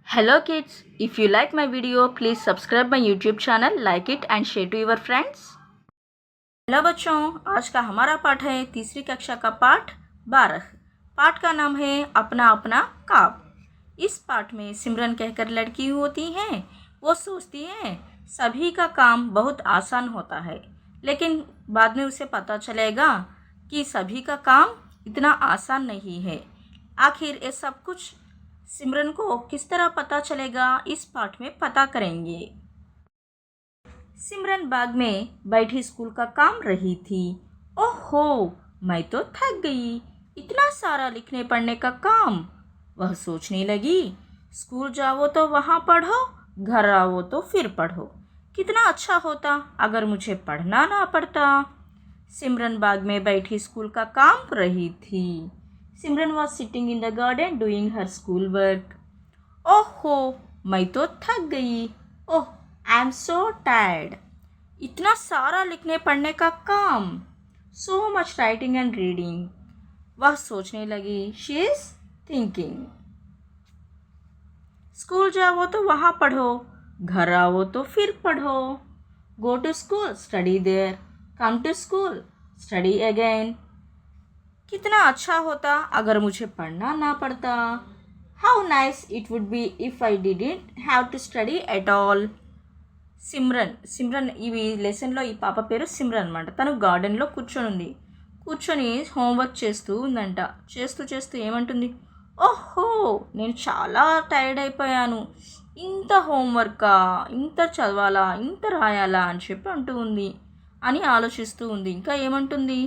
Hello kids, if you like my video, please subscribe my YouTube channel, like it and share to your friends. Hello बच्चों, आज का हमारा पाठ है तीसरी कक्षा का पाठ 12। पाठ का नाम है अपना अपना काम। इस पाठ में सिमरन कहकर लड़की होती हैं, वो सोचती हैं सभी का काम बहुत आसान होता है, लेकिन बाद में उसे पता चलेगा कि सभी का काम इतना आसान नहीं है। आखिर ये सब कुछ सिमरन को किस तरह पता चलेगा, इस पाठ में पता करेंगे। सिमरन बाग में बैठी स्कूल का काम रही थी। ओहो, मैं तो थक गई, इतना सारा लिखने पढ़ने का काम। वह सोचने लगी, स्कूल जाओ तो वहाँ पढ़ो, घर आओ तो फिर पढ़ो। कितना अच्छा होता अगर मुझे पढ़ना ना पड़ता। सिमरन बाग में बैठी स्कूल का काम रही थी। सिमरन was sitting in the garden doing her school work. ओहो, मैं तो थक गई। ओह, आई एम सो टायर्ड। इतना सारा लिखने पढ़ने का काम। So much writing and reading. वह सोचने लगी। She is thinking. स्कूल जाओ तो वहाँ पढ़ो, घर आओ तो फिर पढ़ो। Go to school, study there. Come to school, study again. कितना अच्छा होता अगर मुझे पढ़ना ना पड़ता। How nice it would be if I didn't have to study at all. Simran ఈ లెసన్లో ఈ పాప పేరు సిమ్రన్ అనమాట. తను గార్డెన్లో కూర్చొని హోంవర్క్ చేస్తూ ఉందంట. చేస్తూ ఏమంటుంది, ఓహో, నేను చాలా టైర్డ్ అయిపోయాను, ఇంత హోంవర్కా, ఇంత చదవాలా, ఇంత రాయాలా అని చెప్పి అంటూ ఉంది అని ఆలోచిస్తూ ఉంది. ఇంకా ఏమంటుంది,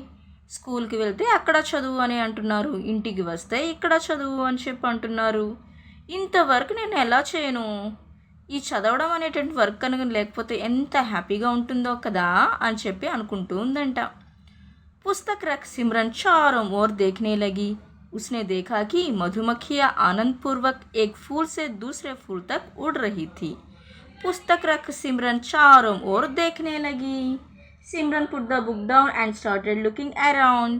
స్కూల్కి వెళ్తే అక్కడ చదువు అని అంటున్నారు, ఇంటికి వస్తే ఇక్కడ చదువు అని చెప్పి అంటున్నారు. ఇంతవరకు నేను ఎలా చేయను, ఈ చదవడం అనేటువంటి వర్క్ కనుక లేకపోతే ఎంత హ్యాపీగా ఉంటుందో కదా అని చెప్పి అనుకుంటూ ఉందంట. पुस्तक रख सिमरन चारों ओर देखने लगी. उसने देखा कि मधुमक्खियाँ आनंदपूर्वक एक फूल से दूसरे फूल तक उड़ रही थी. पुस्तक रख सिमरन चारों ओर देखने लगी. सिमरन put the book down and started looking around.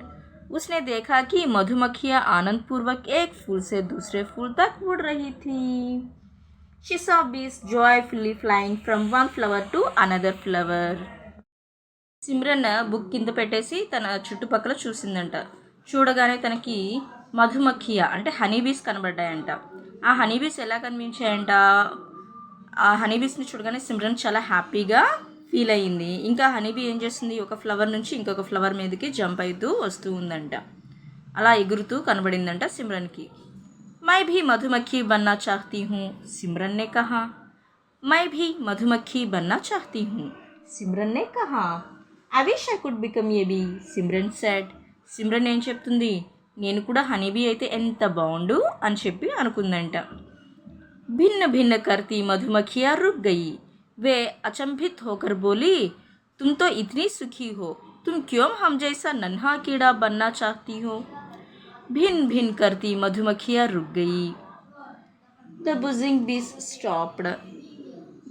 उसने देखा कि मधुमक्खियाँ आनंदपूर्वक एक फूल से दूसरे फूल तक उड़ रही थी. She saw bees joyfully flying from one flower to another flower. Simran book కింద పెట్టేసి తన చుట్టుపక్కల చూసిందంట. చూడగానే తనకి మధుమక్ఖియ అంటే హనీబీస్ కనబడ్డాయంట. ఆ హనీబీస్ ఎలా కనిపించాయంట, ఆ హనీబీస్ని చూడగానే సిమ్రన్ చాలా హ్యాపీగా ఫీల్ అయ్యింది. ఇంకా హనీబీ ఏం చేస్తుంది, ఒక ఫ్లవర్ నుంచి ఇంకొక ఫ్లవర్ మీదకి జంప్ అవుతూ వస్తూ ఉందంట. అలా ఎగురుతూ కనబడిందంట సిమ్రన్కి. मैं भी मधुमक्खी बनना चाहती हूँ, सिमरन ने कहा. मैं भी मधुमक्खी बनना चाहती हूँ, सिमरन ने कहा. I wish I could become a bee, Simran said. Simran ఏం చెప్తుంది, నేను కూడా హనీబీ అయితే ఎంత బాగుండు అని చెప్పి అనుకుందంట. भिन्न भिन्न करती मधुमक्खियाँ रुक गई. वे अचंभित होकर बोली, तुम तो इतनी सुखी हो, तुम क्यों हम जैसा नन्हा कीड़ा बनना चाहती हो. भिन्न भिन्न करती मधुमक्खियाँ रुक गई. The buzzing bees stopped.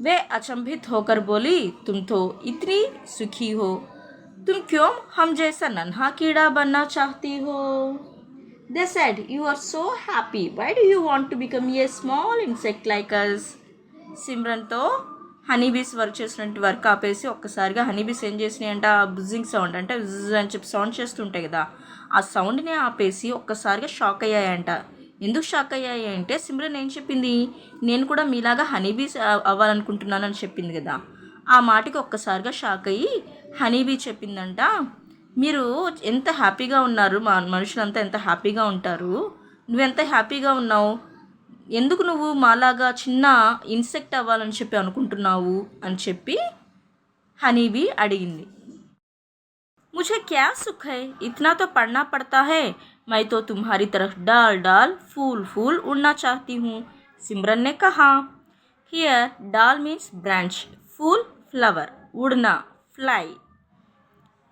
वे अचंभित होकर बोली, तुम तो इतनी सुखी हो, तुम क्यों हम जैसा नन्हा कीड़ा बनना चाहती हो. They said, you are so happy, why do you want to become a small insect like us. సిమ్రన్తో హనీబీస్ వర్క్ చేసినట్టు వర్క్ ఆపేసి ఒక్కసారిగా హనీబీస్ ఏం చేసినాయి అంట, బుజ్జింగ్ సౌండ్ అంటే బుజ్ అని చెప్పి సౌండ్ చేస్తుంటాయి కదా, ఆ సౌండ్ని ఆపేసి ఒక్కసారిగా షాక్ అయ్యాయంట. ఎందుకు షాక్ అయ్యాయి అంటే, సిమ్రన్ ఏం చెప్పింది, నేను కూడా మీలాగా హనీబీస్ అవ్వాలనుకుంటున్నాను అని చెప్పింది కదా. ఆ మాటకి ఒక్కసారిగా షాక్ అయ్యి హనీబీ చెప్పిందంట, మీరు ఎంత హ్యాపీగా ఉన్నారు, మా మనుషులంతా ఎంత హ్యాపీగా ఉంటారు, నువ్వెంత హ్యాపీగా ఉన్నావు, ఎందుకు నువ్వు మాలాగా చిన్న ఇన్సెక్ట్ అవ్వాలని చెప్పి అనుకుంటున్నావు అని చెప్పి హనీబీ అడిగింది. मुझे क्या सुख है, इतना तो पढ़ना पड़ता है, मैं तो तुम्हारी तरफ डाल डाल फूल फूल उड़ना चाहती हूँ, सिमरन ने कहा. हियर डाल मीन्स ब्रांच, फूल फ्लावर, उड़ना फ्लाई.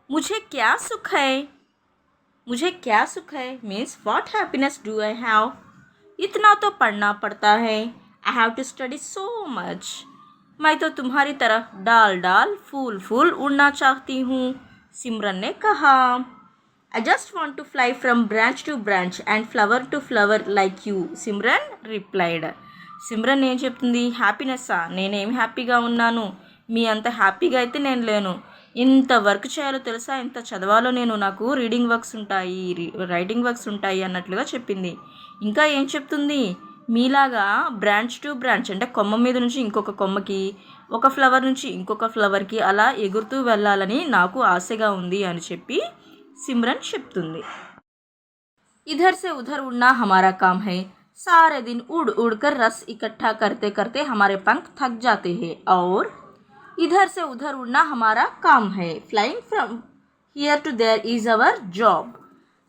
मुझे क्या सुख है, मुझे क्या सुख है means what happiness do I have. इतना तो पढ़ना पड़ता है, I have to study so much. मैं तो तुम्हारी तरफ डाल डाल फूल फूल उड़ना चाहती हूँ, सिमरन ने कहा. I just want to fly from branch to branch and flower to flower like you, Simran replied. Simran ఏం చెప్తుంది, హ్యాపీనెస్సా, నేనేం హ్యాపీగా ఉన్నాను, మీ అంత హ్యాపీగా అయితే నేను లేను. ఇంత వర్క్ చేయాలో తెలుసా, ఇంత చదవాలో నేను, నాకు రీడింగ్ వర్క్స్ ఉంటాయి, రైటింగ్ వర్క్స్ ఉంటాయి అన్నట్లుగా చెప్పింది. ఇంకా ఏం చెప్తుంది, మీలాగా బ్రాంచ్ టు బ్రాంచ్ అంటే కొమ్మ మీద నుంచి ఇంకొక కొమ్మకి, ఒక ఫ్లవర్ నుంచి ఇంకొక ఫ్లవర్కి అలా ఎగురుతూ వెళ్ళాలని నాకు ఆశగా ఉంది అని చెప్పి సిమ్రన్ చెప్తుంది. इधर से उधर उड़ना हमारा काम है, सारे दिन उड़ उड़ कर रस इकट्ठा करते करते हमारे पंख थक जाते हैं, और इधर से उधर उड़ना हमारा काम है, flying from here to there is our job,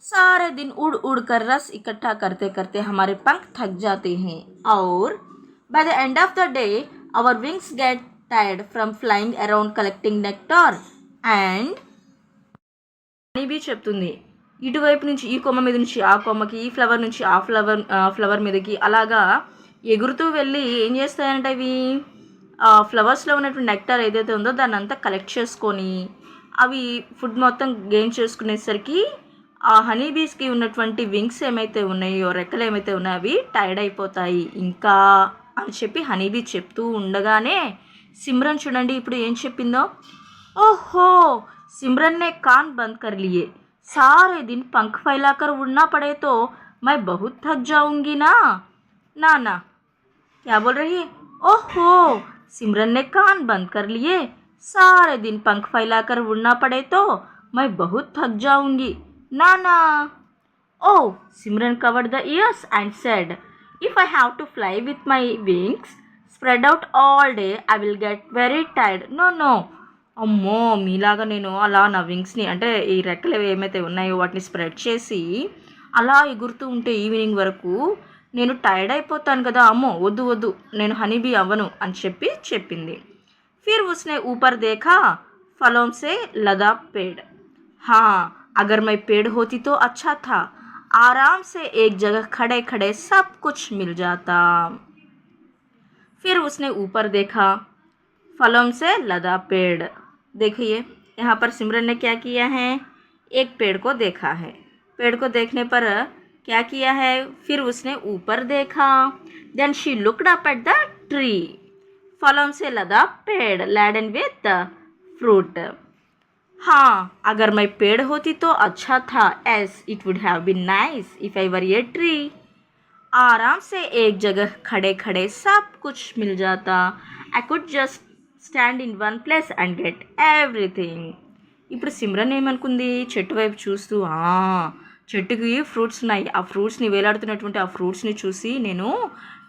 सारे दिन उड़ उड़ कर रस इकट्ठा करते करते हमारे पंख थक जाते हैं, और by the end of the day our wings get tired from flying around collecting nectar and అని బి చెప్తుంది. ఇటువైపు నుంచి ఈ కొమ్మ మీద నుంచి ఆ కొమ్మకి, ఈ ఫ్లవర్ నుంచి ఆ ఫ్లవర్ మీదకి అలాగా ఎగురుతూ వెళ్ళి ఏం చేస్తాయంటే అవి ఫ్లవర్స్లో ఉన్నటువంటి నెక్టార్ ఏదైతే ఉందో దాన్ని అంతా కలెక్ట్ చేసుకొని అవి ఫుడ్ మొత్తం గెయిన్ చేసుకునేసరికి ఆ హనీ బీస్కి ఉన్నటువంటి వింగ్స్ ఏమైతే ఉన్నాయో, రెక్కలు ఏమైతే ఉన్నాయో అవి టైర్డ్ అయిపోతాయి ఇంకా అని చెప్పి హనీ బీ చెప్తూ ఉండగానే సిమ్రన్ చూడండి ఇప్పుడు ఏం చెప్పిందో. ఓహో, सिमरन ने कान बंद कर लिए, सारे दिन पंख फैलाकर उड़ना पड़े तो मैं बहुत थक जाऊंगी ना. ना क्या बोल रही है, ओहो, सिमरन ने कान बंद कर लिए, सारे दिन पंख फैलाकर उड़ना पड़े तो मैं बहुत थक जाऊंगी ना. Oh, Simran covered the ears and said, if I have to fly with my wings spread out all day I will get very tired. No. అమ్మో, మీలాగా నేను అలా నా వింగ్స్ని అంటే ఈ రెక్కలు ఏమైతే ఉన్నాయో వాటిని స్ప్రెడ్ చేసి అలా ఎగురుతూ ఉంటే ఈవినింగ్ వరకు నేను టైర్డ్ అయిపోతాను కదా, అమ్మో వద్దు నేను హనీబీ అవ్వను అని చెప్పి చెప్పింది. फिर उसने ऊपर देखा, फलों से लदा पेड़, हाँ अगर मैं पेड़ होती तो अच्छा था, आराम से एक जगह खड़े खड़े सब कुछ मिल जाता. फिर उसने ऊपर देखा, फलों से लदा पेड़. देखिए यहाँ पर सिमरन ने क्या किया है, एक पेड़ को देखा है, पेड़ को देखने पर क्या किया है, फिर उसने ऊपर देखा, then she looked up at the tree, फलों से लदा पेड़ laden with fruit. हाँ अगर मैं पेड़ होती तो अच्छा था, as it would have been nice if I were a tree, आराम से एक जगह खड़े खड़े सब कुछ मिल जाता, I could just stand in one place and get everything. ఇప్పుడు సిమ్రన్ ఏమనుకుంది, చెట్టు వైపు చూస్తూ చెట్టుకి ఫ్రూట్స్ ఉన్నాయి, ఆ ఫ్రూట్స్ని వేలాడుతున్నటువంటి ఆ ఫ్రూట్స్ని చూసి నేను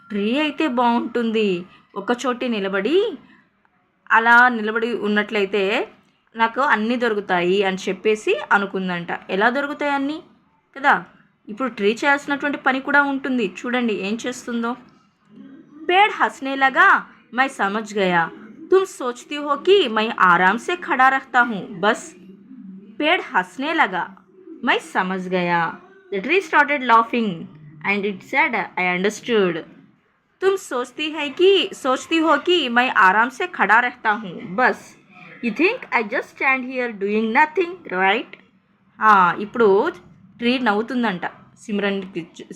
ట్రీ అయితే బాగుంటుంది, ఒకచోటే నిలబడి ఉన్నట్లయితే నాకు అన్నీ దొరుకుతాయి అని చెప్పేసి అనుకుందంట. ఎలా దొరుకుతాయి అన్నీ కదా, ఇప్పుడు ట్రీ చేయాల్సినటువంటి పని కూడా ఉంటుంది. చూడండి ఏం చేస్తుందో. पेड़ हंसने लगा, मैं समझ गया, तुम सोचती हो कि मैं आराम से खड़ा रहता हूँ बस. पेड़ हंसने लगा, मैं समझ गया. The tree started laughing and it said, I understood. तुम सोचती हो कि मैं आराम से खड़ा रहता हूँ बस. You think I just stand here doing nothing, right? ఇప్పుడు ట్రీ నవ్వుతుందంట,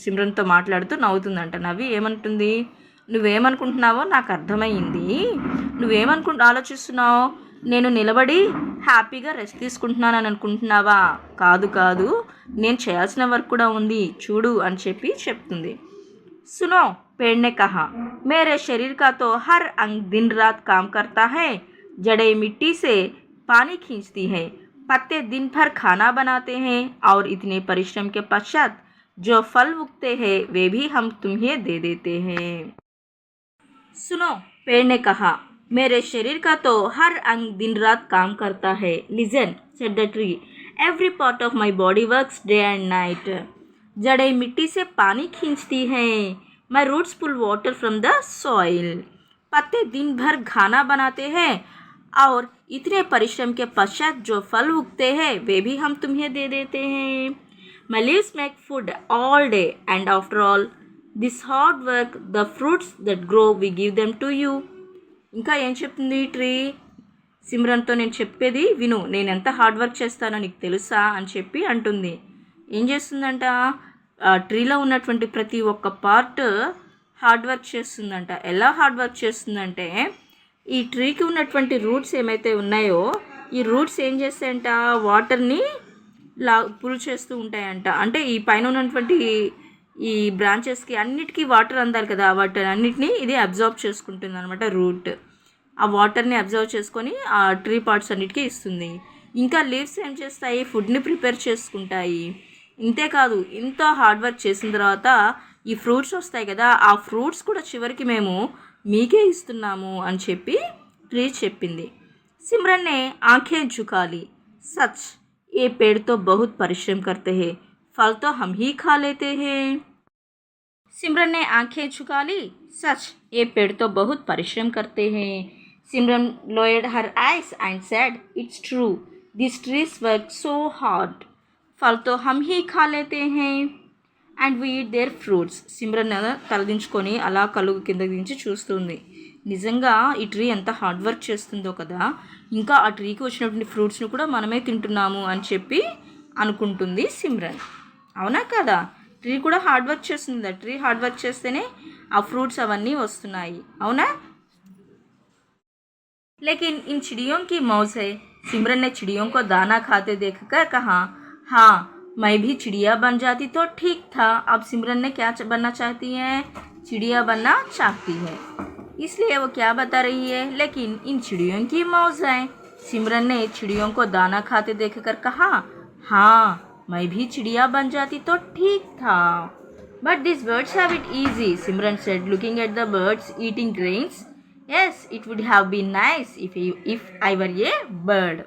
సిమ్రన్తో మాట్లాడుతూ నవ్వుతుందంట. నవ్వి ఏమంటుంది, నువ్వేమనుకుంటున్నావో నాకు అర్థమైంది, ఆలోచిస్తున్నావు, నేను నిలబడి హ్యాపీగా రెస్ట్ తీసుకుంటున్నానని అనుకుంటున్నావా, కాదు నేను చేయాల్సిన వర్క్ కూడా ఉంది చూడు అని చెప్పి చెప్తుంది. सुनो, पेड़ ने कहा, मेरे शरीर का तो हर अंग दिन रात काम करता है, जड़ें मिट्टी से पानी खींचती है, पत्ते दिन भर खाना बनाते हैं, और इतने परिश्रम के पश्चात जो फल उगते हैं वे भी हम तुम्हें दे देते हैं. सुनो, पेड़ ने कहा, मेरे शरीर का तो हर अंग दिन रात काम करता है. Listen, said the tree, every part of my body works day and night. जड़ें मिट्टी से पानी खींचती हैं, my roots pull water from the soil, पत्ते दिन भर खाना बनाते हैं, और इतने परिश्रम के पश्चात जो फल उगते हैं वे भी हम तुम्हें दे देते हैं. My leaves make food all day, and after all this hard work, the fruits that grow we give them to you. ఇంకా ఏం చెప్తుంది ట్రీ, సిమ్రన్తో నేను చెప్పేది విను, నేను ఎంత హార్డ్ వర్క్ చేస్తానో నీకు తెలుసా అని చెప్పి అంటుంది. ఏం చేస్తుందంట, ట్రీలో ఉన్నటువంటి ప్రతి ఒక్క పార్ట్ హార్డ్ వర్క్ చేస్తుందంట. ఎలా హార్డ్ వర్క్ చేస్తుందంటే ఈ ట్రీకి ఉన్నటువంటి రూట్స్ ఏమైతే ఉన్నాయో ఈ రూట్స్ ఏం చేస్తాయంట, వాటర్ని పుల్ చేస్తూ ఉంటాయంట. అంటే ఈ పైన ఉన్నటువంటి ఈ బ్రాంచెస్కి అన్నిటికీ వాటర్ అందాలి కదా, వాటర్ అన్నిటినీ ఇది అబ్జర్వ్ చేసుకుంటుంది అనమాట. రూట్ ఆ వాటర్ని అబ్జర్వ్ చేసుకొని ఆ ట్రీ పార్ట్స్ అన్నిటికీ ఇస్తుంది. ఇంకా లీవ్స్ ఏం చేస్తాయి, ఫుడ్ని ప్రిపేర్ చేసుకుంటాయి. ఇంతేకాదు, ఇంత హార్డ్ వర్క్ చేసిన తర్వాత ఈ ఫ్రూట్స్ వస్తాయి కదా, ఆ ఫ్రూట్స్ కూడా చివరికి మేము మీకే ఇస్తున్నాము అని చెప్పి ట్రీ చెప్పింది. सिमरन ने आंखें झुका ली। सच ये पेड़ तो बहुत परिश्रम करते हैं, फल तो हम ही खा लेते हैं। सिमरन ने आंखें झुका ली। सच ये पेड़ तो बहुत परिश्रम करते हैं। सिमरन lowered her eyes and said, "It's true. These trees work so hard. फल तो हम ही खा लेते हैं and we eat their fruits." Simran తలదించుకొని అలా కళ్ళు కిందకి దించి చూస్తుంది. నిజంగా ఈ ట్రీ ఎంత హార్డ్ వర్క్ చేస్తుందో కదా, ఇంకా ఆ ట్రీకి వచ్చినటువంటి ఫ్రూట్స్ని కూడా మనమే తింటున్నాము అని చెప్పి అనుకుంటుంది సిమ్రన్. అవునా కదా, ట్రీ కూడా హార్డ్ వర్క్ చేస్తుంది. ట్రీ హార్డ్ వర్క్ చేస్తేనే ఆ ఫ్రూట్స్ అవన్నీ వస్తున్నాయి. అవునా? लेकिन इन चिड़ियों की मौज है। सिमरन ने चिड़ियों को दाना खाते देखकर कहा, हाँ मैं भी चिड़िया बन जाती तो ठीक था। अब सिमरन ने क्या बनना चाहती है, चिड़िया बनना चाहती है। इसलिए वो क्या बता रही है, लेकिन इन चिड़ियों की मौज है। सिमरन ने चिड़ियों को दाना खाते देखकर कहा, हाँ मैं भी चिड़िया बन जाती तो ठीक था। But these birds have it easy, Simran said, looking at the birds eating grains. Yes, it would have been nice if I were a bird.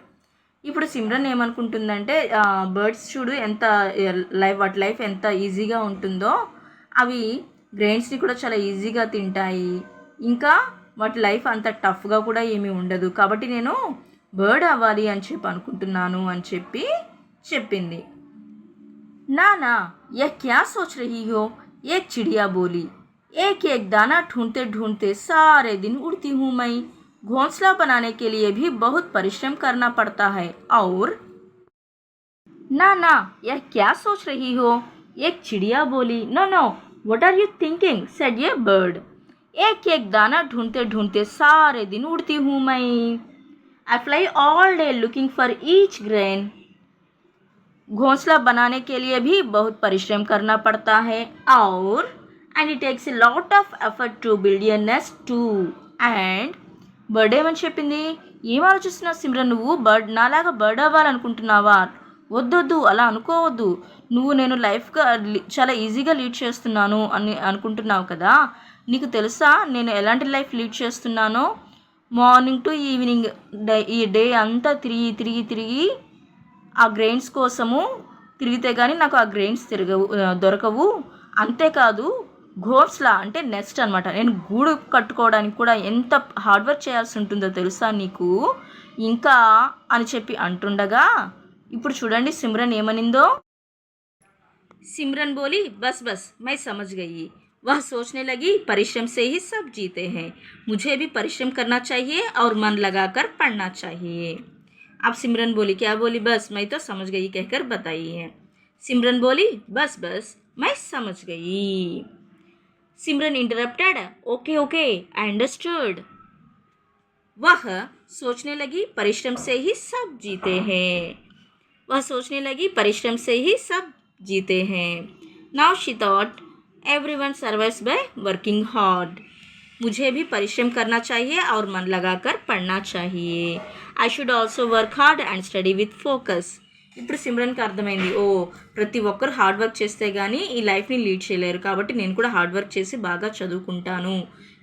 ఇప్పుడు సిమ్రన్ ఏమనుకుంటుందంటే, బర్డ్స్ చూడు ఎంత వాటి లైఫ్ ఎంత ఈజీగా ఉంటుందో, అవి గ్రెయిన్స్ని కూడా చాలా ఈజీగా తింటాయి, ఇంకా వాటి లైఫ్ అంత టఫ్గా కూడా ఏమీ ఉండదు, కాబట్టి నేను బర్డ్ అవ్వాలి అని చెప్పి అనుకుంటున్నాను అని చెప్పి చెప్పింది. నానా యా క్యా సోచ్ రహీ హో, ఏక్ చిడియా బోలి. एक एक दाना ढूंढते ढूंढते सारे दिन उड़ती हूँ मैं। घोंसला बनाने के लिए भी बहुत परिश्रम करना पड़ता है। और ना ना यह क्या सोच रही हो, एक चिड़िया बोली। No no what are you thinking, said ये बर्ड। एक एक दाना ढूंढते ढूंढते सारे दिन उड़ती हूँ मैं। आई fly all day looking for each grain. घोंसला बनाने के लिए भी बहुत परिश्रम करना पड़ता है, और and it takes a lot of effort to build a nest too. And bird ఏమని చెప్పింది, ఏం ఆలోచిస్తున్నావు సిమ్రన్, నువ్వు బర్డ్ నాలాగా బర్డ్ అవ్వాలనుకుంటున్నావా? వద్దొద్దు, అలా అనుకోవద్దు. నువ్వు నేను లైఫ్గా చాలా ఈజీగా లీడ్ చేస్తున్నాను అని అనుకుంటున్నావు కదా. నీకు తెలుసా నేను ఎలాంటి లైఫ్ లీడ్ చేస్తున్నానో? మార్నింగ్ టు ఈవినింగ్ ఈ డే అంతా తిరిగి తిరిగి తిరిగి ఆ గ్రెయిన్స్ కోసము తిరిగితే కానీ నాకు ఆ గ్రెయిన్స్ దొరకవు. అంతేకాదు, ఘోన్స్లా అంటే నెస్ట్ అనమాట. నేను గూడు కట్టుకోవడానికి కూడా ఎంత హార్డ్ వర్క్ చేయాల్సి ఉంటుందో తెలుసా నీకు, ఇంకా అని చెప్పి అంటుండగా ఇప్పుడు చూడండి సిమ్రన్ ఏమనిందో. सिमरन बोली, बस बस मैं समझ गई। वह सोचने लगी, परिश्रम से ही सब जीते हैं, मुझे भी परिश्रम करना चाहिए और मन लगाकर पढ़ना चाहिए। अब सिमरन बोली, क्या बोली, बस मैं तो समझ गई कहकर बताई है। सिमरन बोली, बस बस मैं समझ गई। Simran interrupted, okay okay I understood. वह सोचने लगी, परिश्रम से ही सब जीते हैं। वह सोचने लगी, परिश्रम से ही सब जीते हैं। Now she thought, everyone survives by working hard. मुझे भी परिश्रम करना चाहिए और मन लगाकर पढ़ना चाहिए। I should also work hard and study with focus. ఇప్పుడు సిమ్రన్కి అర్థమైంది, ఓ ప్రతి ఒక్కరు హార్డ్ వర్క్ చేస్తే కానీ ఈ లైఫ్ని లీడ్ చేయలేరు, కాబట్టి నేను కూడా హార్డ్ వర్క్ చేసి బాగా చదువుకుంటాను.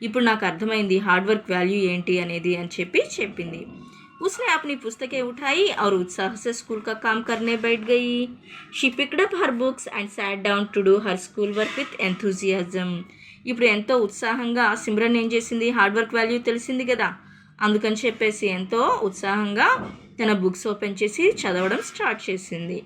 ఇప్పుడు నాకు అర్థమైంది హార్డ్ వర్క్ వాల్యూ ఏంటి అనేది అని చెప్పి చెప్పింది. उसने अपनी पुस्तकें उठाई और उत्साह से स्कूल का काम करने बैठ गई। She picked up her books and sat down to do her school work with enthusiasm. ఇప్పుడు ఎంతో ఉత్సాహంగా సిమ్రన్ ఏం చేసింది, హార్డ్ వర్క్ వాల్యూ తెలిసింది కదా, అందుకని చెప్పేసి ఎంతో ఉత్సాహంగా తన బుక్స్ ఓపెన్ చేసి చదవడం స్టార్ట్ చేసింది.